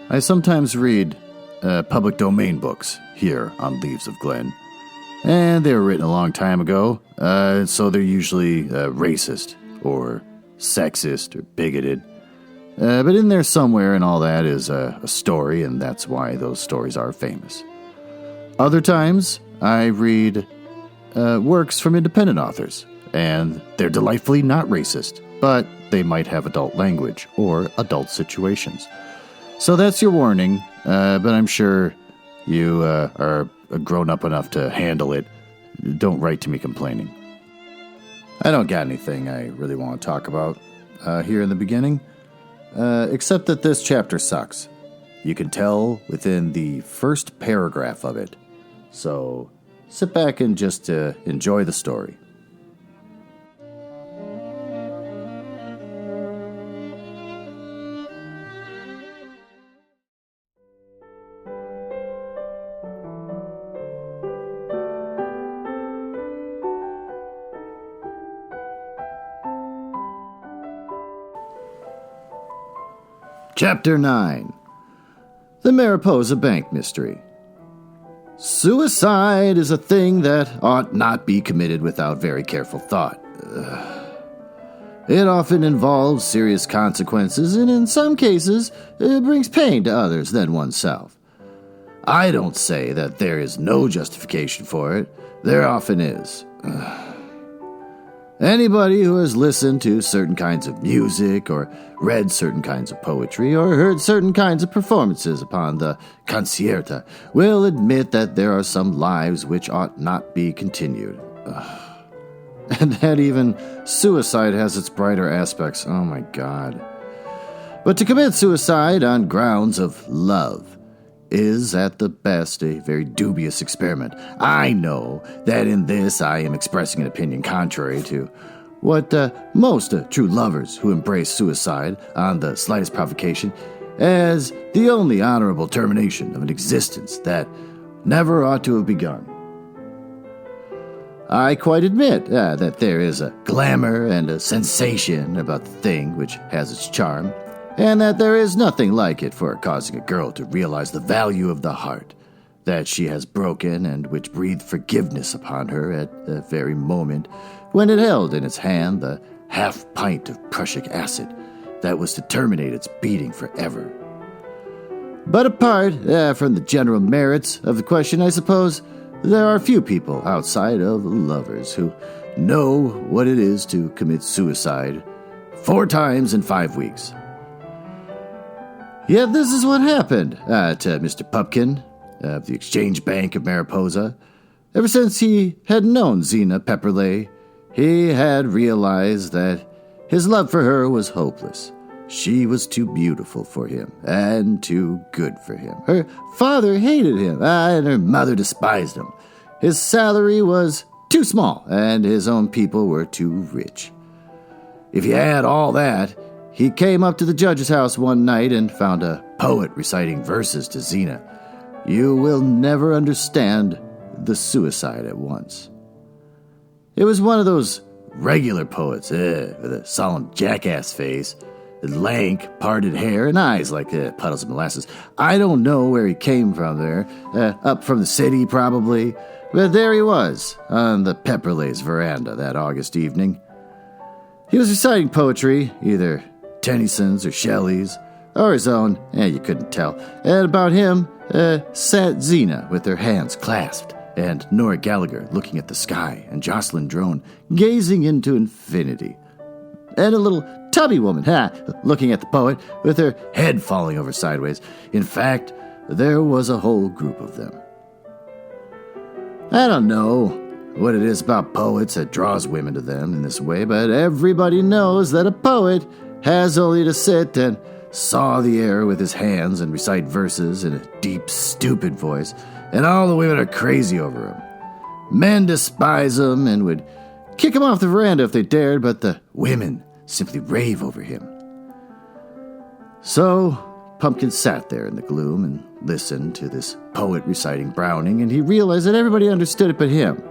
I sometimes read public domain books here on Leaves of Glen, and they were written a long time ago, so they're usually racist or sexist or bigoted. But in there somewhere and all that is a story, and that's why those stories are famous. Other times, I read works from independent authors, and they're delightfully not racist, but they might have adult language or adult situations. So that's your warning, but I'm sure you are grown up enough to handle it. Don't write to me complaining. I don't got anything I really want to talk about here in the beginning, except that this chapter sucks. You can tell within the first paragraph of it. So sit back and just enjoy the story. Chapter 9. The Mariposa Bank Mystery. Suicide is a thing that ought not be committed without very careful thought. It often involves serious consequences, and in some cases, it brings pain to others than oneself. I don't say that there is no justification for it. There often is. Anybody who has listened to certain kinds of music, or read certain kinds of poetry, or heard certain kinds of performances upon the concerta will admit that there are some lives which ought not be continued. And that even suicide has its brighter aspects. Oh my God. But to commit suicide on grounds of love is, at the best, a very dubious experiment. I know that in this I am expressing an opinion contrary to what most true lovers who embrace suicide on the slightest provocation as the only honorable termination of an existence that never ought to have begun. I quite admit that there is a glamour and a sensation about the thing which has its charm, and that there is nothing like it for causing a girl to realize the value of the heart that she has broken and which breathed forgiveness upon her at the very moment when it held in its hand the half-pint of prussic acid that was to terminate its beating forever. But apart from the general merits of the question, I suppose there are few people outside of lovers who know what it is to commit suicide 4 times in 5 weeks. Yet this is what happened to Mr. Pupkin of the Exchange Bank of Mariposa. Ever since he had known Zena Pepperleigh, he had realized that his love for her was hopeless. She was too beautiful for him and too good for him. Her father hated him, and her mother despised him. His salary was too small, and his own people were too rich. If you add all that, he came up to the judge's house one night and found a poet reciting verses to Zena. You will never understand the suicide at once. It was one of those regular poets, with a solemn jackass face, lank, parted hair, and eyes like puddles of molasses. I don't know where he came from there, up from the city probably, but there he was, on the Pepperleigh's veranda that August evening. He was reciting poetry, either Tennyson's or Shelley's, or his own, you couldn't tell. And about him sat Zena with her hands clasped, and Nora Gallagher looking at the sky, and Jocelyn Drone gazing into infinity. And a little tubby woman, looking at the poet with her head falling over sideways. In fact, there was a whole group of them. I don't know what it is about poets that draws women to them in this way, but everybody knows that a poet has only to sit and saw the air with his hands and recite verses in a deep, stupid voice, and all the women are crazy over him. Men despise him and would kick him off the veranda if they dared, but the women simply rave over him. So Pumpkin sat there in the gloom and listened to this poet reciting Browning, and he realized that everybody understood it but him.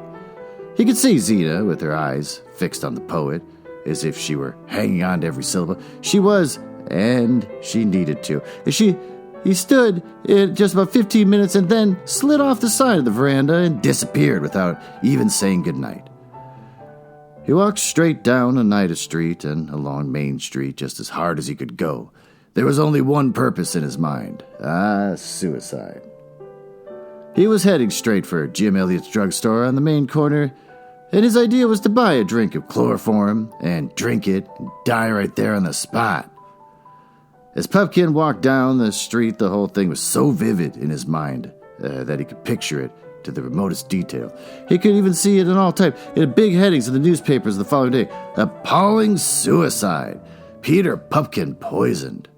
He could see Zena with her eyes fixed on the poet, as if she were hanging on to every syllable. She was, and she needed to. She He stood it just about 15 minutes and then slid off the side of the veranda and disappeared without even saying goodnight. He walked straight down Oneida Street and along Main Street just as hard as he could go. There was only one purpose in his mind. Suicide. He was heading straight for Jim Elliott's drugstore on the main corner, and his idea was to buy a drink of chloroform and drink it and die right there on the spot. As Pupkin walked down the street, the whole thing was so vivid in his mind that he could picture it to the remotest detail. He could even see it in all type, in big headings in the newspapers the following day. Appalling suicide. Peter Pupkin poisoned.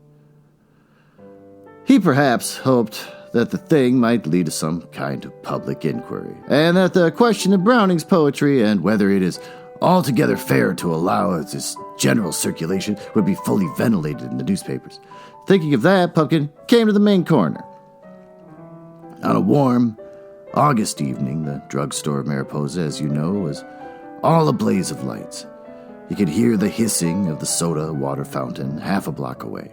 He perhaps hoped that the thing might lead to some kind of public inquiry, and that the question of Browning's poetry and whether it is altogether fair to allow its general circulation would be fully ventilated in the newspapers. Thinking of that, Pupkin came to the main corner. On a warm August evening, the drugstore of Mariposa, as you know, was all a blaze of lights. You could hear the hissing of the soda water fountain half a block away.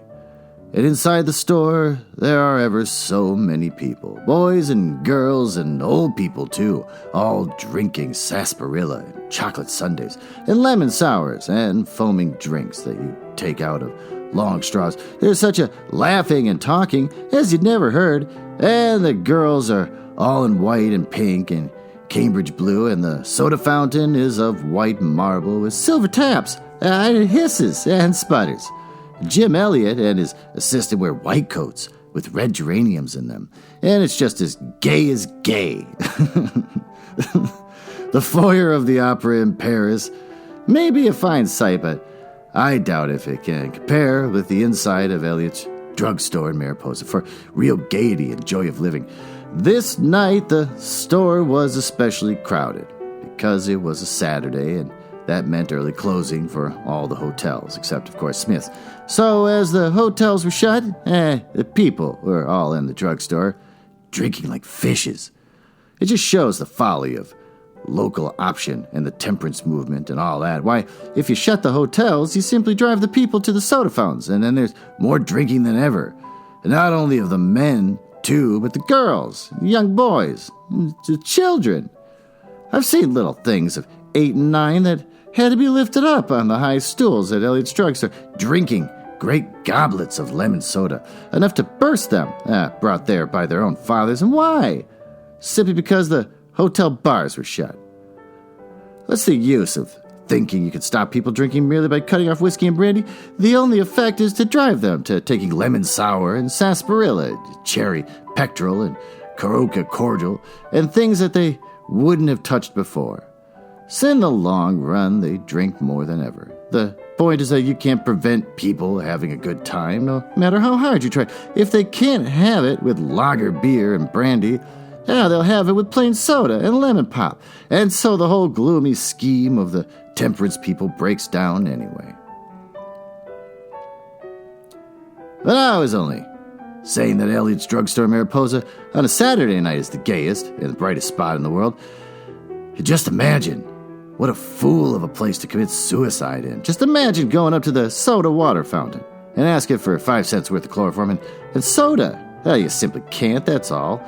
And inside the store, there are ever so many people, boys and girls and old people too, all drinking sarsaparilla and chocolate sundaes and lemon sours and foaming drinks that you take out of long straws. There's such a laughing and talking as you'd never heard, and the girls are all in white and pink and Cambridge blue, and the soda fountain is of white marble with silver taps, and it hisses and sputters. Jim Elliott and his assistant wear white coats with red geraniums in them, and it's just as gay as gay. The foyer of the opera in Paris may be a fine sight, but I doubt if it can compare with the inside of Elliott's drugstore in Mariposa for real gaiety and joy of living. This night the store was especially crowded because it was a Saturday, and that meant early closing for all the hotels, except, of course, Smith's. So as the hotels were shut, the people were all in the drugstore, drinking like fishes. It just shows the folly of local option and the temperance movement and all that. Why, if you shut the hotels, you simply drive the people to the soda fountains, and then there's more drinking than ever. And not only of the men, too, but the girls, the young boys, the children. I've seen little things of 8 and 9 that had to be lifted up on the high stools at Elliott's drugstore, drinking great goblets of lemon soda, enough to burst them, brought there by their own fathers. And why? Simply because the hotel bars were shut. What's the use of thinking you could stop people drinking merely by cutting off whiskey and brandy? The only effect is to drive them to taking lemon sour and sarsaparilla, cherry pectoral and Coroca cordial, and things that they wouldn't have touched before. So in the long run, they drink more than ever. The point is that you can't prevent people having a good time, no matter how hard you try. If they can't have it with lager beer and brandy, they'll have it with plain soda and lemon pop. And so the whole gloomy scheme of the temperance people breaks down anyway. But I was only saying that Elliott's drugstore in Mariposa on a Saturday night is the gayest and the brightest spot in the world. Just imagine what a fool of a place to commit suicide in. Just imagine going up to the soda water fountain and asking for 5 cents worth of chloroform and soda. You simply can't, that's all.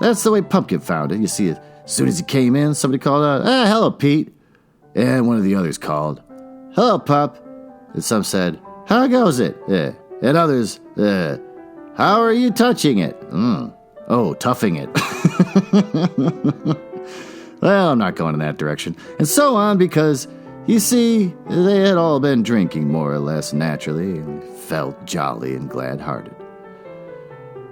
That's the way Pumpkin found it. You see, as soon as he came in, somebody called out, hello, Pete. And one of the others called, hello, Pup. And some said, how goes it? And others, how are you touching it? Oh, toughing it. Well, I'm not going in that direction. And so on, because, you see, they had all been drinking more or less naturally and felt jolly and glad-hearted.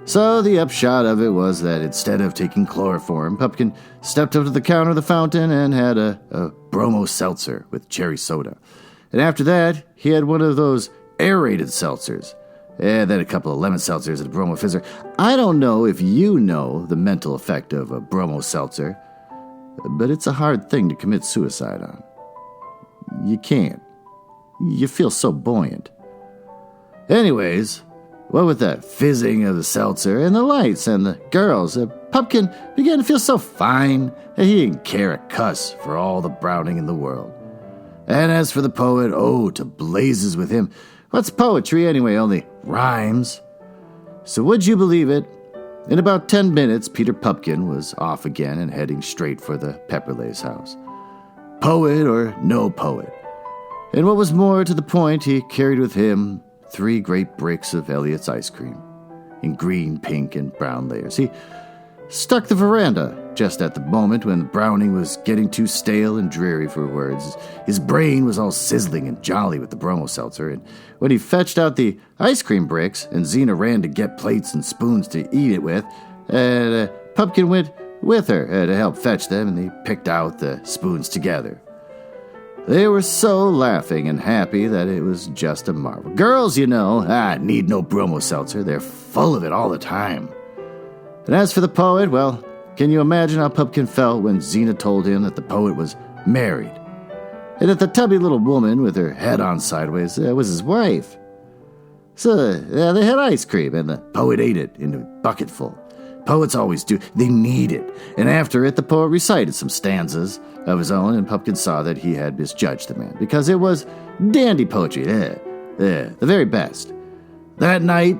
So the upshot of it was that instead of taking chloroform, Pupkin stepped up to the counter of the fountain and had a bromo seltzer with cherry soda. And after that, he had one of those aerated seltzers. And then a couple of lemon seltzers and a bromo fizzer. I don't know if you know the mental effect of a bromo seltzer, but it's a hard thing to commit suicide on. You can't. You feel so buoyant. Anyways, what with that fizzing of the seltzer and the lights and the girls, Pupkin began to feel so fine that he didn't care a cuss for all the Browning in the world. And as for the poet, to blazes with him. What's poetry anyway? Only rhymes. So would you believe it? In about 10 minutes, Peter Pupkin was off again and heading straight for the Pepperleigh's house. Poet or no poet. And what was more to the point, he carried with him 3 great bricks of Elliot's ice cream in green, pink, and brown layers. He stuck the veranda just at the moment when the browning was getting too stale and dreary for words. His brain was all sizzling and jolly with the bromo seltzer, and when he fetched out the ice cream bricks and Zena ran to get plates and spoons to eat it with, Pupkin went with her to help fetch them, and they picked out the spoons together. They were so laughing and happy that it was just a marvel. Girls, you know, need no bromo seltzer. They're full of it all the time. And as for the poet, well, can you imagine how Pupkin felt when Zena told him that the poet was married, and that the tubby little woman with her head on sideways was his wife? So they had ice cream, and the poet ate it in a bucketful. Poets always do. They need it. And after it, the poet recited some stanzas of his own, and Pupkin saw that he had misjudged the man, because it was dandy poetry, the very best. That night,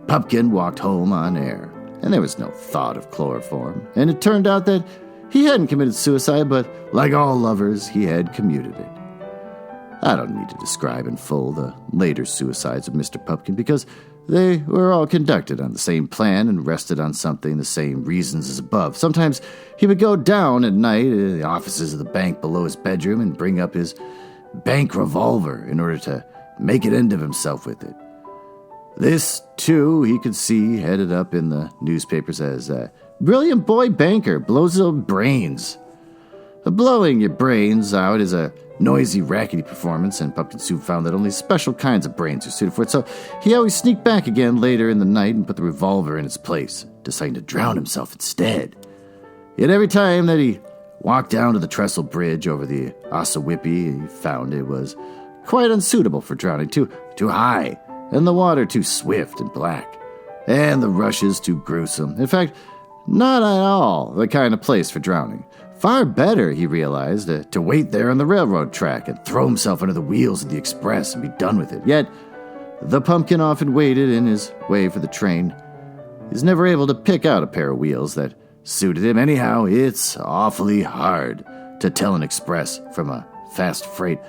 Pupkin walked home on air, and there was no thought of chloroform, and it turned out that he hadn't committed suicide, but like all lovers, he had commuted it. I don't need to describe in full the later suicides of Mr. Pupkin, because they were all conducted on the same plan and rested on something the same reasons as above. Sometimes he would go down at night in the offices of the bank below his bedroom and bring up his bank revolver in order to make an end of himself with it. This, too, he could see headed up in the newspapers as brilliant boy banker blows his own brains. Blowing your brains out is a noisy, rackety performance, and Pupkin soon found that only special kinds of brains are suited for it, so he always sneaked back again later in the night and put the revolver in its place, deciding to drown himself instead. Yet every time that he walked down to the trestle bridge over the Ossawippi, he found it was quite unsuitable for drowning, too high, and the water too swift and black, and the rushes too gruesome. In fact, not at all the kind of place for drowning. Far better, he realized, to wait there on the railroad track and throw himself under the wheels of the express and be done with it. Yet, the Pumpkin often waited in his way for the train. He was never able to pick out a pair of wheels that suited him. Anyhow, it's awfully hard to tell an express from a fast freight.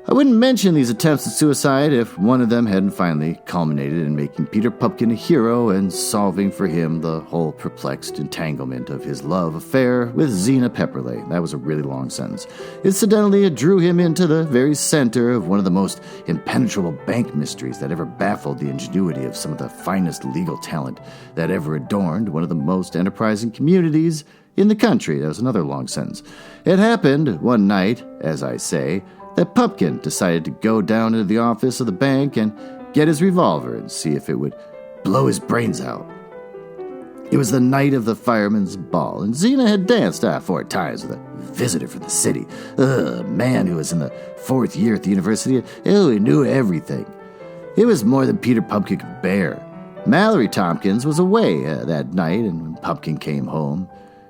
I wouldn't mention these attempts at suicide if one of them hadn't finally culminated in making Peter Pupkin a hero and solving for him the whole perplexed entanglement of his love affair with Zena Pepperleigh. That was a really long sentence. Incidentally, it drew him into the very center of one of the most impenetrable bank mysteries that ever baffled the ingenuity of some of the finest legal talent that ever adorned one of the most enterprising communities in the country. That was another long sentence. It happened one night, as I say, that Pupkin decided to go down into the office of the bank and get his revolver and see if it would blow his brains out. It was the night of the fireman's ball, and Zena had danced 4 times with a visitor from the city, a man who was in the 4th year at the university. He knew everything. It was more than Peter Pupkin could bear. Mallory Tompkins was away that night, and when Pupkin came home,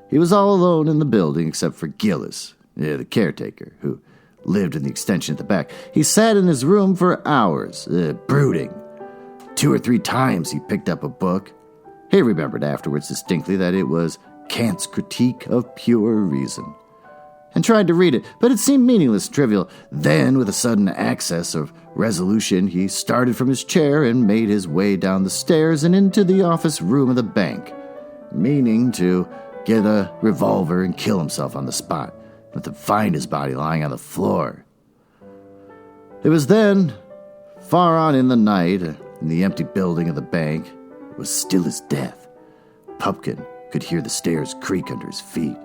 he was all alone in the building except for Gillis, the caretaker, who lived in the extension at the back. He sat in his room for hours, brooding. 2 or 3 times he picked up a book. He remembered afterwards distinctly that it was Kant's Critique of Pure Reason, and tried to read it, but it seemed meaningless and trivial. Then, with a sudden access of resolution, he started from his chair and made his way down the stairs and into the office room of the bank, meaning to get a revolver and kill himself on the spot, but to find his body lying on the floor. It was then, far on in the night, in the empty building of the bank, it was still as death. Pupkin could hear the stairs creak under his feet,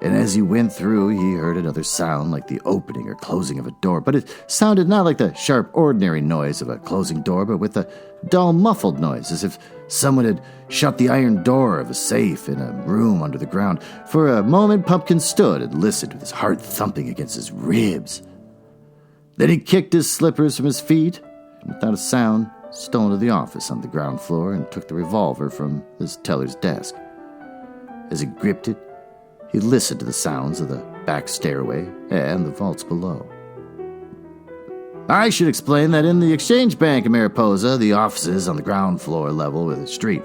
and as he went through, he heard another sound like the opening or closing of a door, but it sounded not like the sharp, ordinary noise of a closing door, but with a dull, muffled noise, as if someone had shut the iron door of a safe in a room under the ground. For a moment, Pupkin stood and listened with his heart thumping against his ribs. Then he kicked his slippers from his feet, and without a sound, stole into the office on the ground floor and took the revolver from his teller's desk. As he gripped it, he listened to the sounds of the back stairway and the vaults below. I should explain that in the Exchange Bank of Mariposa, the offices on the ground floor level with the street.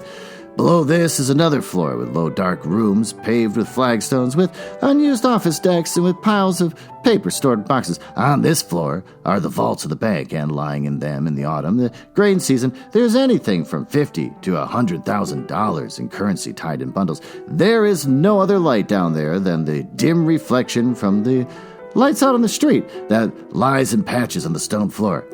Below this is another floor with low dark rooms paved with flagstones, with unused office desks, and with piles of paper stored in boxes. On this floor are the vaults of the bank, and lying in them in the autumn, the grain season, there's anything from $50,000 to $100,000 in currency tied in bundles. There is no other light down there than the dim reflection from the lights out on the street that lies in patches on the stone floor.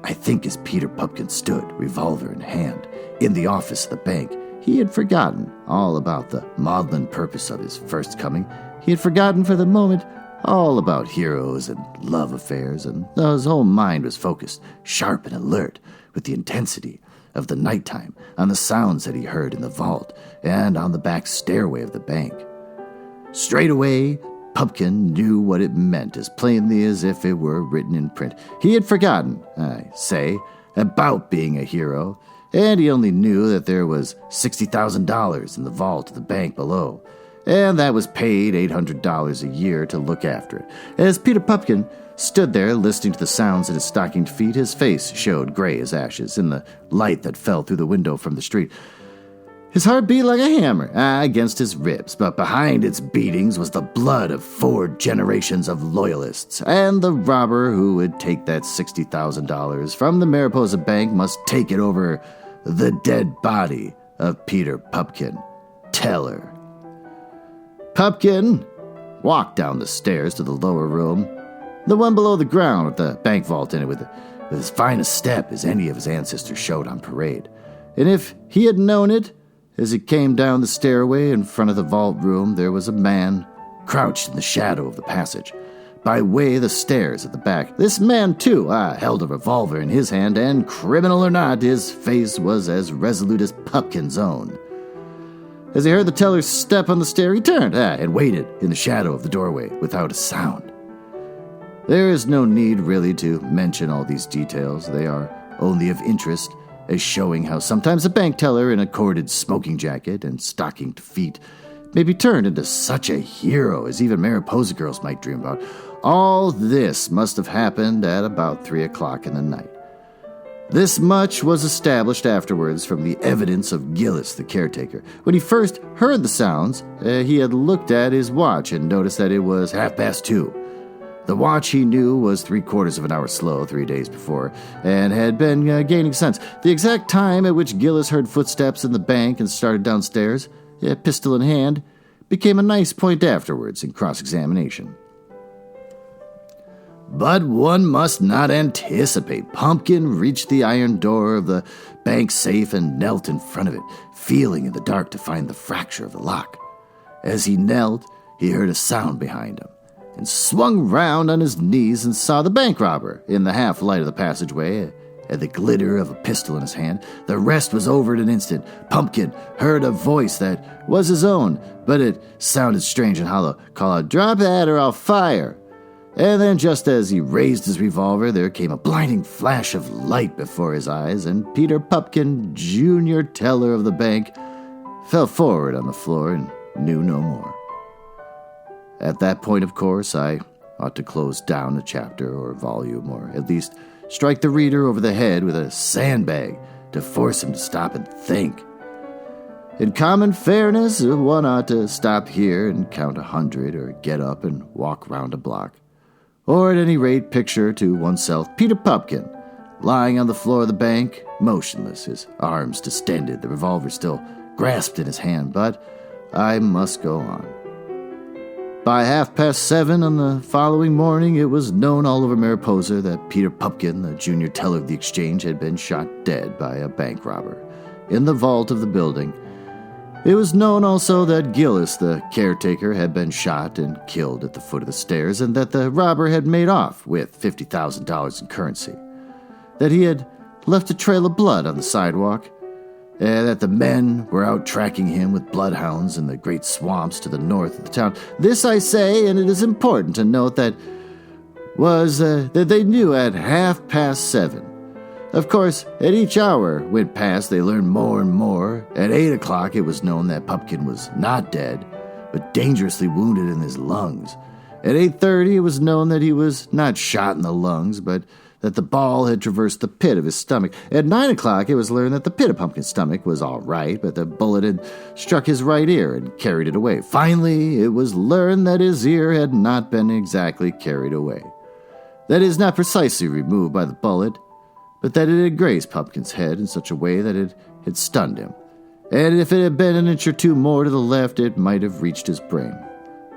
I think as Peter Pupkin stood, revolver in hand, in the office of the bank, he had forgotten all about the maudlin purpose of his first coming. He had forgotten for the moment all about heroes and love affairs, and his whole mind was focused, sharp and alert, with the intensity of the nighttime, on the sounds that he heard in the vault and on the back stairway of the bank. Straight away, Pupkin knew what it meant as plainly as if it were written in print. He had forgotten, I say, about being a hero, and he only knew that there was $60,000 in the vault of the bank below, and that was paid $800 a year to look after it. As Peter Pupkin stood there listening to the sounds at his stockinged feet, his face showed gray as ashes in the light that fell through the window from the street. His heart beat like a hammer against his ribs, but behind its beatings was the blood of 4 generations of loyalists, and the robber who would take that $60,000 from the Mariposa Bank must take it over the dead body of Peter Pupkin, teller. Pupkin walked down the stairs to the lower room, the one below the ground with the bank vault in it, with as fine a step as any of his ancestors showed on parade. And if he had known it, as he came down the stairway in front of the vault room, there was a man crouched in the shadow of the passage, by way of the stairs at the back. This man, too, held a revolver in his hand, and, criminal or not, his face was as resolute as Pupkin's own. As he heard the teller's step on the stair, he turned and waited in the shadow of the doorway without a sound. There is no need really to mention all these details. They are only of interest, as showing how sometimes a bank teller in a corded smoking jacket and stockinged feet may be turned into such a hero as even Mariposa girls might dream about. All this must have happened at about 3 o'clock in the night. This much was established afterwards from the evidence of Gillis, the caretaker. When he first heard the sounds, he had looked at his watch and noticed that it was 2:30. The watch, he knew, was 3/4 of an hour slow 3 days before, and had been gaining sense. The exact time at which Gillis heard footsteps in the bank and started downstairs, pistol in hand, became a nice point afterwards in cross-examination. But one must not anticipate. Pumpkin reached the iron door of the bank safe and knelt in front of it, feeling in the dark to find the fracture of the lock. As he knelt, he heard a sound behind him, and swung round on his knees and saw the bank robber in the half-light of the passageway, and the glitter of a pistol in his hand. The rest was over in an instant. Pumpkin heard a voice that was his own, but it sounded strange and hollow, call out, "Drop that or I'll fire." And then just as he raised his revolver, there came a blinding flash of light before his eyes, and Peter Pupkin, junior teller of the bank, fell forward on the floor and knew no more. At that point, of course, I ought to close down a chapter or volume, or at least strike the reader over the head with a sandbag to force him to stop and think. In common fairness, one ought to stop here and count 100, or get up and walk round a block. Or at any rate, picture to oneself Peter Pupkin, lying on the floor of the bank, motionless, his arms distended, the revolver still grasped in his hand. But I must go on. By 7:30 on the following morning, it was known all over Mariposa that Peter Pupkin, the junior teller of the exchange, had been shot dead by a bank robber in the vault of the building. It was known also that Gillis, the caretaker, had been shot and killed at the foot of the stairs, and that the robber had made off with $50,000 in currency, that he had left a trail of blood on the sidewalk, and that the men were out tracking him with bloodhounds in the great swamps to the north of the town. This I say, and it is important to note that they knew at 7:30. Of course, at each hour went past, they learned more and more. At 8 o'clock, it was known that Pupkin was not dead, but dangerously wounded in his lungs. At 8:30, it was known that he was not shot in the lungs, but that the ball had traversed the pit of his stomach. At 9 o'clock, it was learned that the pit of Pumpkin's stomach was all right, but the bullet had struck his right ear and carried it away. Finally, it was learned that his ear had not been exactly carried away. That is, not precisely removed by the bullet, but that it had grazed Pumpkin's head in such a way that it had stunned him. And if it had been an inch or two more to the left, it might have reached his brain.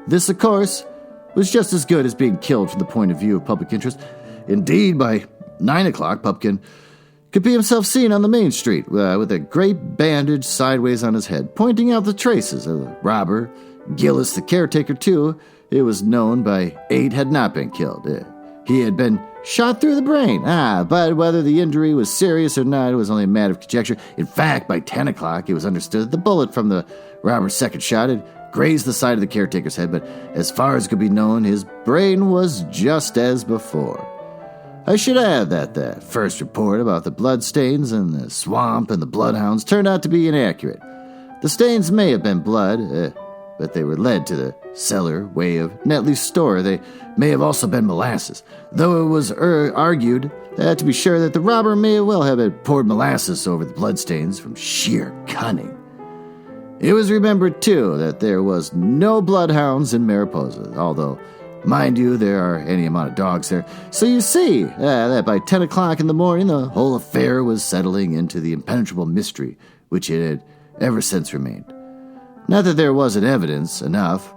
This, of course, was just as good as being killed from the point of view of public interest. Indeed, by 9 o'clock, Pumpkin could be himself seen on the main street with a great bandage sideways on his head, pointing out the traces of the robber. Gillis, the caretaker, too, it was known by 8, had not been killed. He had been shot through the brain. But whether the injury was serious or not, it was only a matter of conjecture. In fact, by 10 o'clock, it was understood that the bullet from the robber's second shot had grazed the side of the caretaker's head, but as far as could be known, his brain was just as before. I should add that the first report about the bloodstains in the swamp and the bloodhounds turned out to be inaccurate. The stains may have been blood, but they were led to the cellar way of Netley's store. They may have also been molasses, though it was argued to be sure that the robber may well have poured molasses over the bloodstains from sheer cunning. It was remembered, too, that there was no bloodhounds in Mariposa, although, mind you, there are any amount of dogs there. So you see that by 10 o'clock in the morning, the whole affair was settling into the impenetrable mystery which it had ever since remained. Not that there wasn't evidence enough.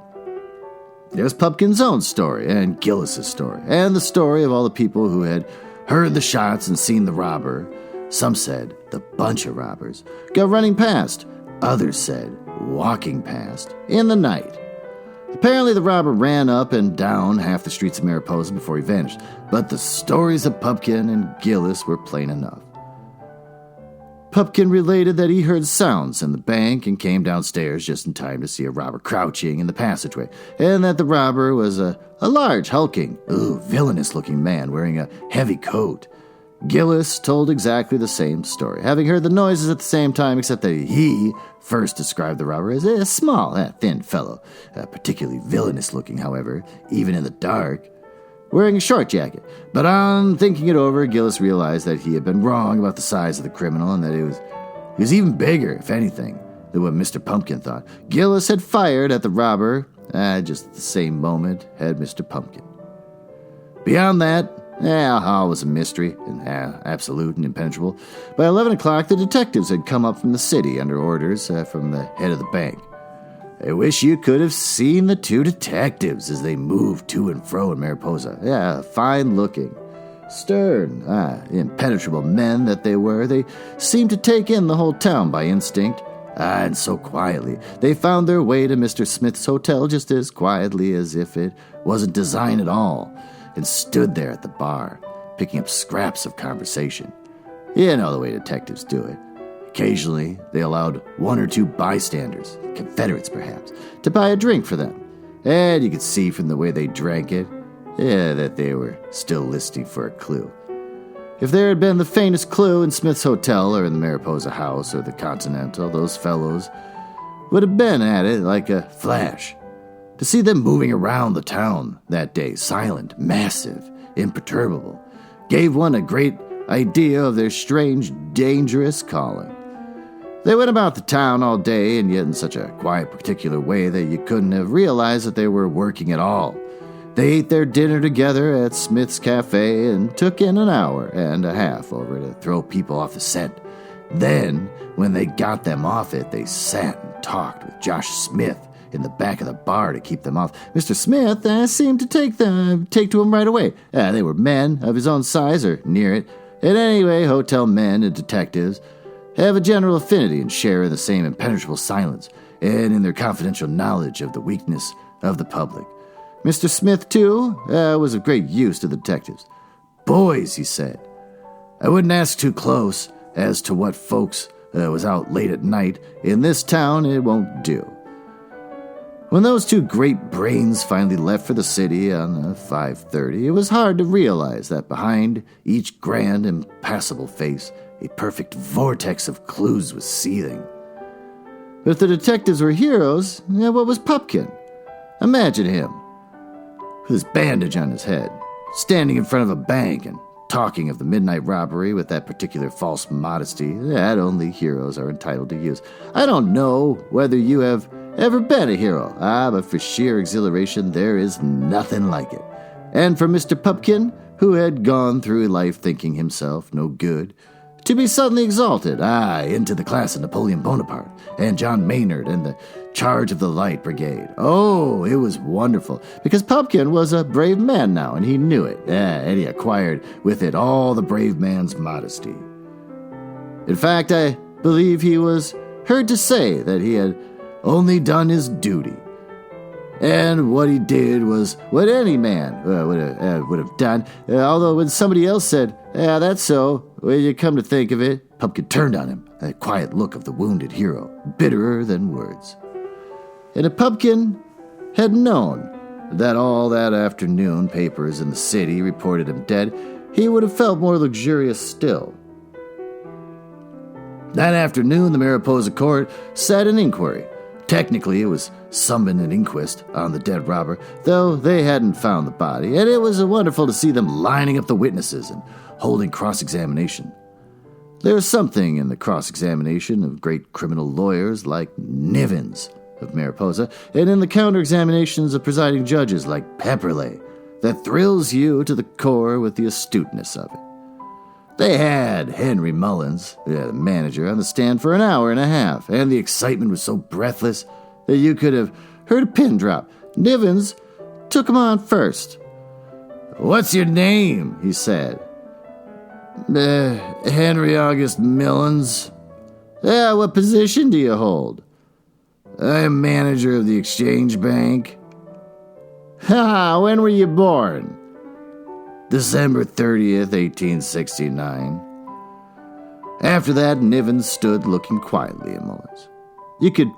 There was Pumpkin's own story, and Gillis's story, and the story of all the people who had heard the shots and seen the robber. Some said the bunch of robbers go running past. Others said walking past in the night. Apparently, the robber ran up and down half the streets of Mariposa before he vanished, but the stories of Pumpkin and Gillis were plain enough. Pumpkin related that he heard sounds in the bank and came downstairs just in time to see a robber crouching in the passageway, and that the robber was a large, hulking, villainous-looking man wearing a heavy coat. Gillis told exactly the same story, having heard the noises at the same time, except that he first described the robber as a small, thin fellow, particularly villainous-looking, however, even in the dark, wearing a short jacket. But on thinking it over, Gillis realized that he had been wrong about the size of the criminal and that he was even bigger, if anything, than what Mr. Pumpkin thought. Gillis had fired at the robber, just at the same moment had Mr. Pumpkin. Beyond that, all was a mystery, and absolute and impenetrable. By 11 o'clock, the detectives had come up from the city under orders from the head of the bank. I wish you could have seen the two detectives as they moved to and fro in Mariposa. Fine-looking, stern, impenetrable men that they were. They seemed to take in the whole town by instinct, and so quietly. They found their way to Mr. Smith's hotel just as quietly as if it wasn't designed at all, and stood there at the bar, picking up scraps of conversation. You know the way detectives do it. Occasionally, they allowed one or two bystanders, Confederates perhaps, to buy a drink for them, and you could see from the way they drank it, that they were still listening for a clue. If there had been the faintest clue in Smith's hotel or in the Mariposa house or the Continental, those fellows would have been at it like a flash. To see them moving around the town that day, silent, massive, imperturbable, gave one a great idea of their strange, dangerous calling. They went about the town all day, and yet in such a quiet, particular way that you couldn't have realized that they were working at all. They ate their dinner together at Smith's Cafe and took in an hour and a half over to throw people off the scent. Then, when they got them off it, they sat and talked with Josh Smith in the back of the bar to keep them off. Mr. Smith seemed to take to him right away. They were men of his own size or near it. And anyway, hotel men and detectives have a general affinity and share in the same impenetrable silence and in their confidential knowledge of the weakness of the public. Mr. Smith, too, was of great use to the detectives. "Boys," he said, "I wouldn't ask too close as to what folks was out late at night. In this town, it won't do." When those two great brains finally left for the city on 5:30, it was hard to realize that behind each grand, impassable face, a perfect vortex of clues was seething. But if the detectives were heroes, what was Pumpkin? Imagine him. with his bandage on his head, standing in front of a bank and talking of the midnight robbery with that particular false modesty that only heroes are entitled to use. I don't know whether you have ever been a hero, but for sheer exhilaration, there is nothing like it. And for Mr. Pupkin, who had gone through life thinking himself no good, to be suddenly exalted, into the class of Napoleon Bonaparte and John Maynard and the charge of the Light Brigade. Oh, it was wonderful, because Pupkin was a brave man now, and he knew it, and he acquired with it all the brave man's modesty. In fact, I believe he was heard to say that he had only done his duty, and what he did was what any man would have done, although when somebody else said, that's so, when you come to think of it, Pupkin turned on him, a quiet look of the wounded hero, bitterer than words. And if Pupkin had known that all that afternoon papers in the city reported him dead, he would have felt more luxurious still. That afternoon, the Mariposa court sat an inquiry. Technically, it was summoned an inquest on the dead robber, though they hadn't found the body, and it was wonderful to see them lining up the witnesses and holding cross-examination. There was something in the cross-examination of great criminal lawyers like Nivens of Mariposa, and in the counter-examinations of presiding judges like Pepperleigh, that thrills you to the core with the astuteness of it. They had Henry Mullins, the manager, on the stand for an hour and a half, and the excitement was so breathless that you could have heard a pin drop. Nivens took him on first. "What's your name?" he said. "Henry August Mullins." "What position do you hold?" "I'm manager of the Exchange Bank." When were you born?" "December 30th, 1869. After that, Nivens stood looking quietly at Mullins. You could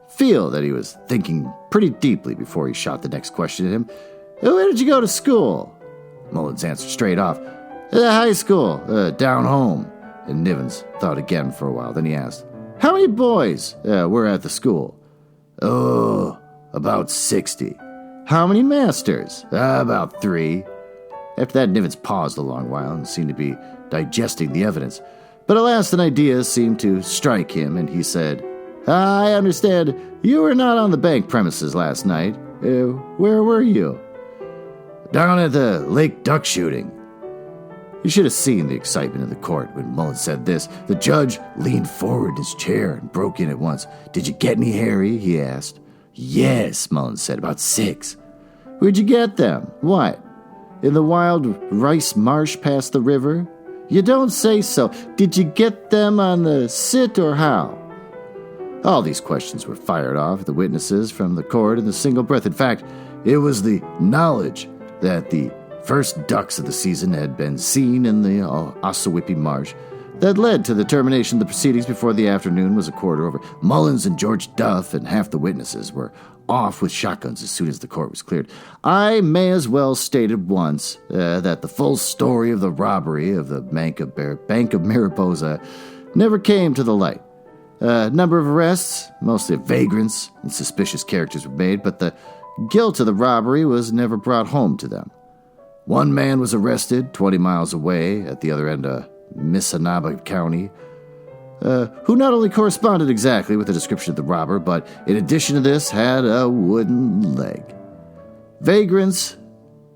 feel that he was thinking pretty deeply before he shot the next question at him. "Where did you go to school?" Mullins answered straight off. "High school, down home." And Nivens thought again for a while. Then he asked, "How many boys were at the school?" "Oh, about 60. "How many masters?" "About 3. After that, Nivens paused a long while and seemed to be digesting the evidence. But at last an idea seemed to strike him, and he said, "I understand you were not on the bank premises last night. Where were you?" "Down at the lake duck shooting." You should have seen the excitement in the court when Mullins said this. The judge leaned forward in his chair and broke in at once. "Did you get any, Harry?" he asked. "Yes," Mullins said, "about 6. "Where'd you get them?" "What? In the wild rice marsh past the river?" "You don't say so. Did you get them on the sit or how?" All these questions were fired off at the witnesses from the court in a single breath. In fact, it was the knowledge that the first ducks of the season had been seen in the Ossawippi Marsh that led to the termination of the proceedings before the afternoon was a quarter over. Mullins and George Duff and half the witnesses were off with shotguns as soon as the court was cleared. I may as well state at once that the full story of the robbery of the Bank of Mariposa never came to the light. A number of arrests, mostly of vagrants and suspicious characters, were made, but the guilt of the robbery was never brought home to them. One man was arrested 20 miles away at the other end of Missinaba County, who not only corresponded exactly with the description of the robber, but in addition to this had a wooden leg. Vagrants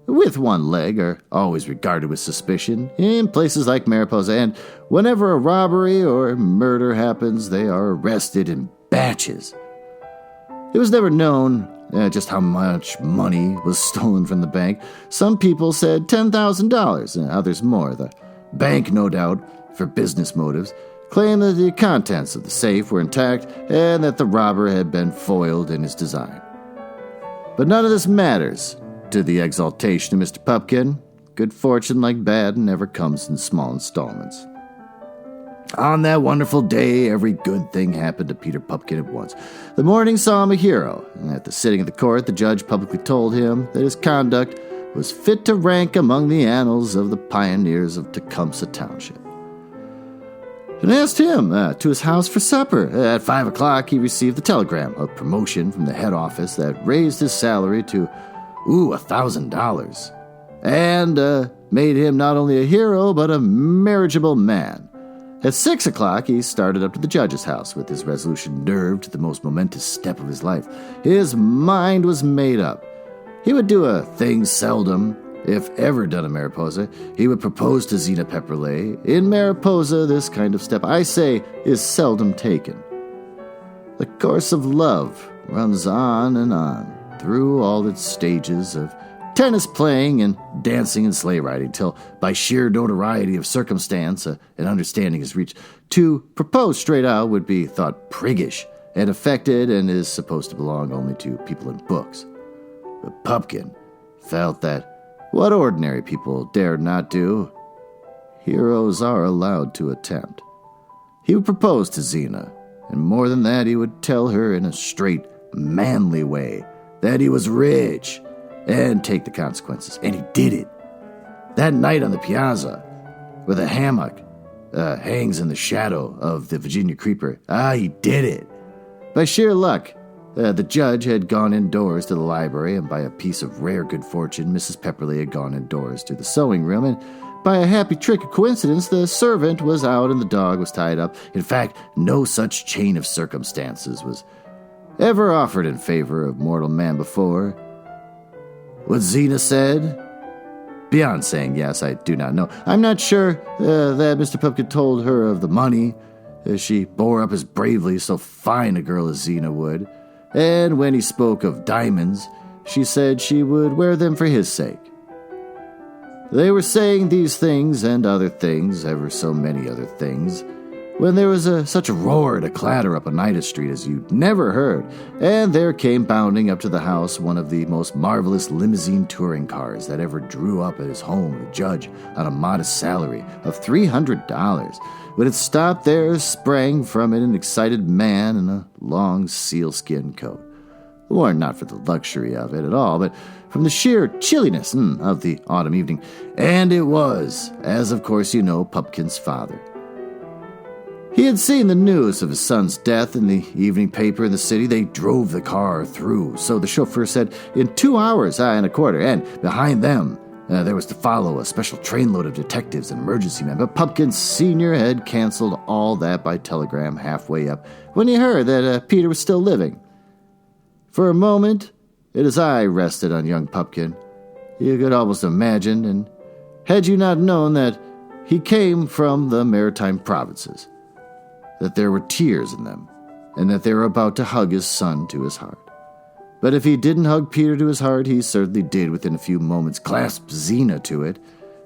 with one leg are always regarded with suspicion in places like Mariposa, and whenever a robbery or murder happens, they are arrested in batches. It was never known just how much money was stolen from the bank. Some people said $10,000, and others more. The bank, no doubt, for business motives, claimed that the contents of the safe were intact and that the robber had been foiled in his design. But none of this matters to the exaltation of Mr. Pupkin. Good fortune, like bad, never comes in small installments. On that wonderful day, every good thing happened to Peter Pupkin at once. The morning saw him a hero, and at the sitting of the court, the judge publicly told him that his conduct was fit to rank among the annals of the pioneers of Tecumseh Township, and asked him to his house for supper. At 5 o'clock, he received the telegram of promotion from the head office that raised his salary to $1,000. And made him not only a hero, but a marriageable man. At 6 o'clock, he started up to the judge's house with his resolution nerved to the most momentous step of his life. His mind was made up. He would do a thing seldom, if ever done in Mariposa. He would propose to Zena Pepperleigh. In Mariposa, this kind of step, I say, is seldom taken. The course of love runs on and on, through all its stages of tennis playing and dancing and sleigh riding, till by sheer notoriety of circumstance an understanding is reached. To propose straight out would be thought priggish and affected, and is supposed to belong only to people in books. But Pupkin felt that what ordinary people dare not do, heroes are allowed to attempt. He would propose to Zena, and more than that, he would tell her in a straight, manly way that he was rich, and take the consequences. And he did it. That night on the piazza, where the hammock hangs in the shadow of the Virginia creeper, he did it. By sheer luck, the judge had gone indoors to the library, and by a piece of rare good fortune, Mrs. Pepperleigh had gone indoors to the sewing room, and by a happy trick of coincidence, the servant was out and the dog was tied up. In fact, no such chain of circumstances was ever offered in favor of mortal man before. What Zena said? Beyond saying yes, I do not know. I'm not sure that Mr. Pupkin told her of the money, as she bore up as bravely so fine a girl as Zena would. And when he spoke of diamonds, she said she would wear them for his sake. They were saying these things and other things, ever so many other things, when there was such a roar and a clatter up Oneida Street as you'd never heard, and there came bounding up to the house one of the most marvelous limousine touring cars that ever drew up at his home, the judge, on a modest salary of $300. When it stopped, there sprang from it an excited man in a long sealskin coat, worn not for the luxury of it at all, but from the sheer chilliness of the autumn evening. And it was, as of course you know, Pupkin's father. He had seen the news of his son's death in the evening paper in the city. They drove the car through, so the chauffeur said, in 2 hours and a quarter, and behind them there was to follow a special trainload of detectives and emergency men. But Pupkin Sr. had canceled all that by telegram halfway up when he heard that Peter was still living. For a moment, his eye rested on young Pupkin. You could almost imagine, and had you not known that he came from the Maritime Provinces, that there were tears in them, and that they were about to hug his son to his heart. But if he didn't hug Peter to his heart, he certainly did within a few moments clasp Zena to it,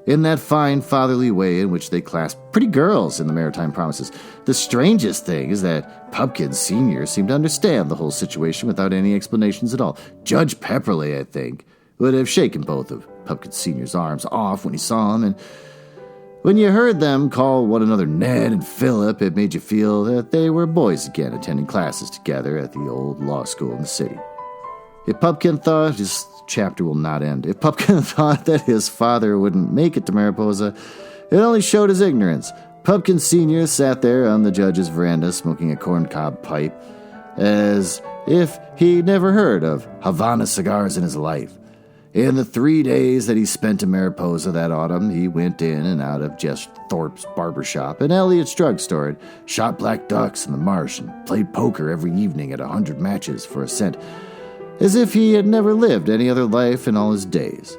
in that fine fatherly way in which they clasp pretty girls in the Maritime Provinces. The strangest thing is that Pupkin Sr. seemed to understand the whole situation without any explanations at all. Judge Pepperleigh, I think, would have shaken both of Pupkin Sr.'s arms off when he saw him, and when you heard them call one another Ned and Philip, it made you feel that they were boys again, attending classes together at the old law school in the city. If Pupkin thought his chapter will not end. If Pupkin thought that his father wouldn't make it to Mariposa, it only showed his ignorance. Pupkin Sr. sat there on the judge's veranda smoking a corncob pipe, as if he'd never heard of Havana cigars in his life. In the 3 days that he spent in Mariposa that autumn, he went in and out of Jess Thorpe's barbershop and Elliot's drugstore, and shot black ducks in the marsh, and played poker every evening at 100 matches for a cent, as if he had never lived any other life in all his days.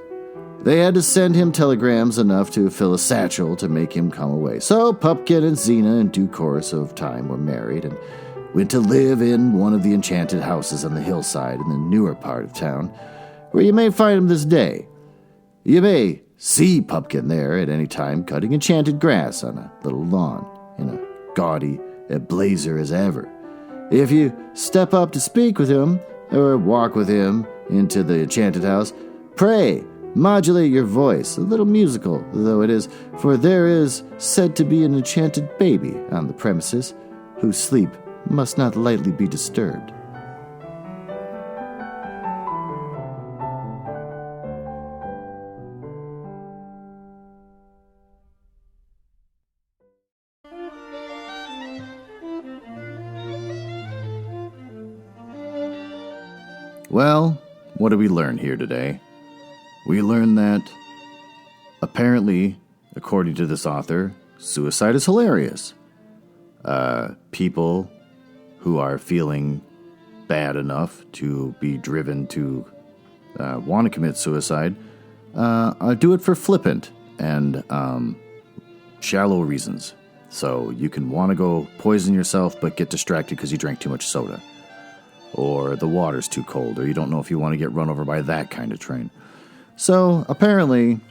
They had to send him telegrams enough to fill a satchel to make him come away. So Pupkin and Zena, in due course of time, were married and went to live in one of the enchanted houses on the hillside in the newer part of town, where you may find him this day. You may see Pupkin there at any time, cutting enchanted grass on a little lawn in a gaudy blazer as ever. If you step up to speak with him or walk with him into the enchanted house, pray modulate your voice, a little musical though it is, for there is said to be an enchanted baby on the premises, whose sleep must not lightly be disturbed. Well, what did we learn here today? we learn that apparently, according to this author, suicide is hilarious. People who are feeling bad enough to be driven to want to commit suicide do it for flippant and shallow reasons. So you can want to go poison yourself but get distracted because you drank too much soda. Or the water's too cold, or you don't know if you want to get run over by that kind of train. So apparently,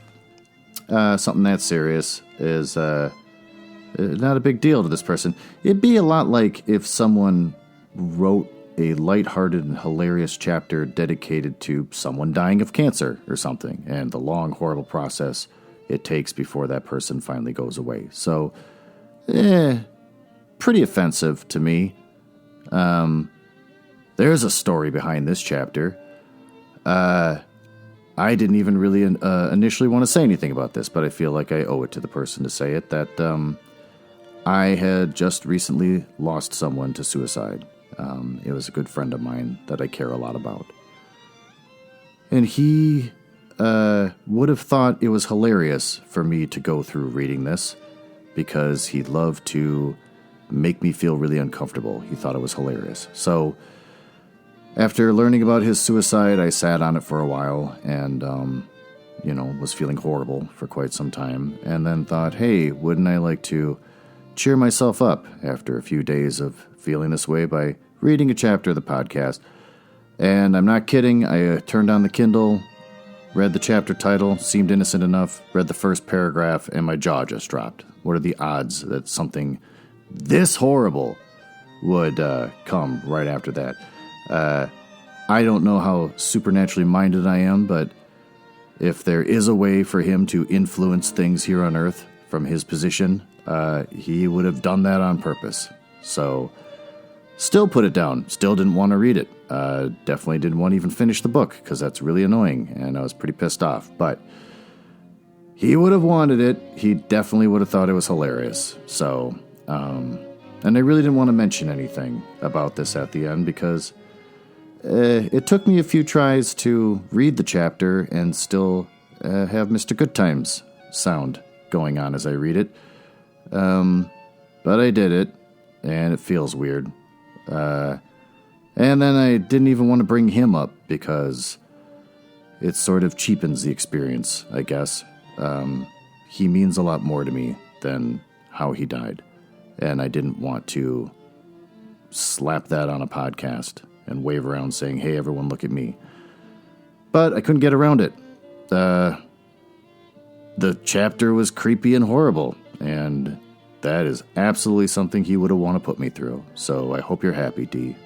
something that serious is not a big deal to this person. It'd be a lot like if someone wrote a lighthearted and hilarious chapter dedicated to someone dying of cancer or something, and the long, horrible process it takes before that person finally goes away. So, pretty offensive to me. There's a story behind this chapter. I didn't even really initially want to say anything about this, but I feel like I owe it to the person to say it, that I had just recently lost someone to suicide. It was a good friend of mine that I care a lot about. And he would have thought it was hilarious for me to go through reading this, because he loved to make me feel really uncomfortable. He thought it was hilarious. So after learning about his suicide, I sat on it for a while and, was feeling horrible for quite some time. And then thought, hey, wouldn't I like to cheer myself up after a few days of feeling this way by reading a chapter of the podcast? And I'm not kidding. I turned on the Kindle, read the chapter title, seemed innocent enough, read the first paragraph, and my jaw just dropped. What are the odds that something this horrible would come right after that? I don't know how supernaturally minded I am, but if there is a way for him to influence things here on Earth from his position, he would have done that on purpose. So, still put it down. Still didn't want to read it. Definitely didn't want to even finish the book, because that's really annoying, and I was pretty pissed off. But he would have wanted it. He definitely would have thought it was hilarious. So, and I really didn't want to mention anything about this at the end, because it took me a few tries to read the chapter and still have Mr. Goodtimes sound going on as I read it. But I did it, and it feels weird. And then I didn't even want to bring him up, because it sort of cheapens the experience, I guess. He means a lot more to me than how he died. And I didn't want to slap that on a podcast and wave around saying, hey, everyone, look at me. But I couldn't get around it. The chapter was creepy and horrible, and that is absolutely something he would have want to put me through. So I hope you're happy, D.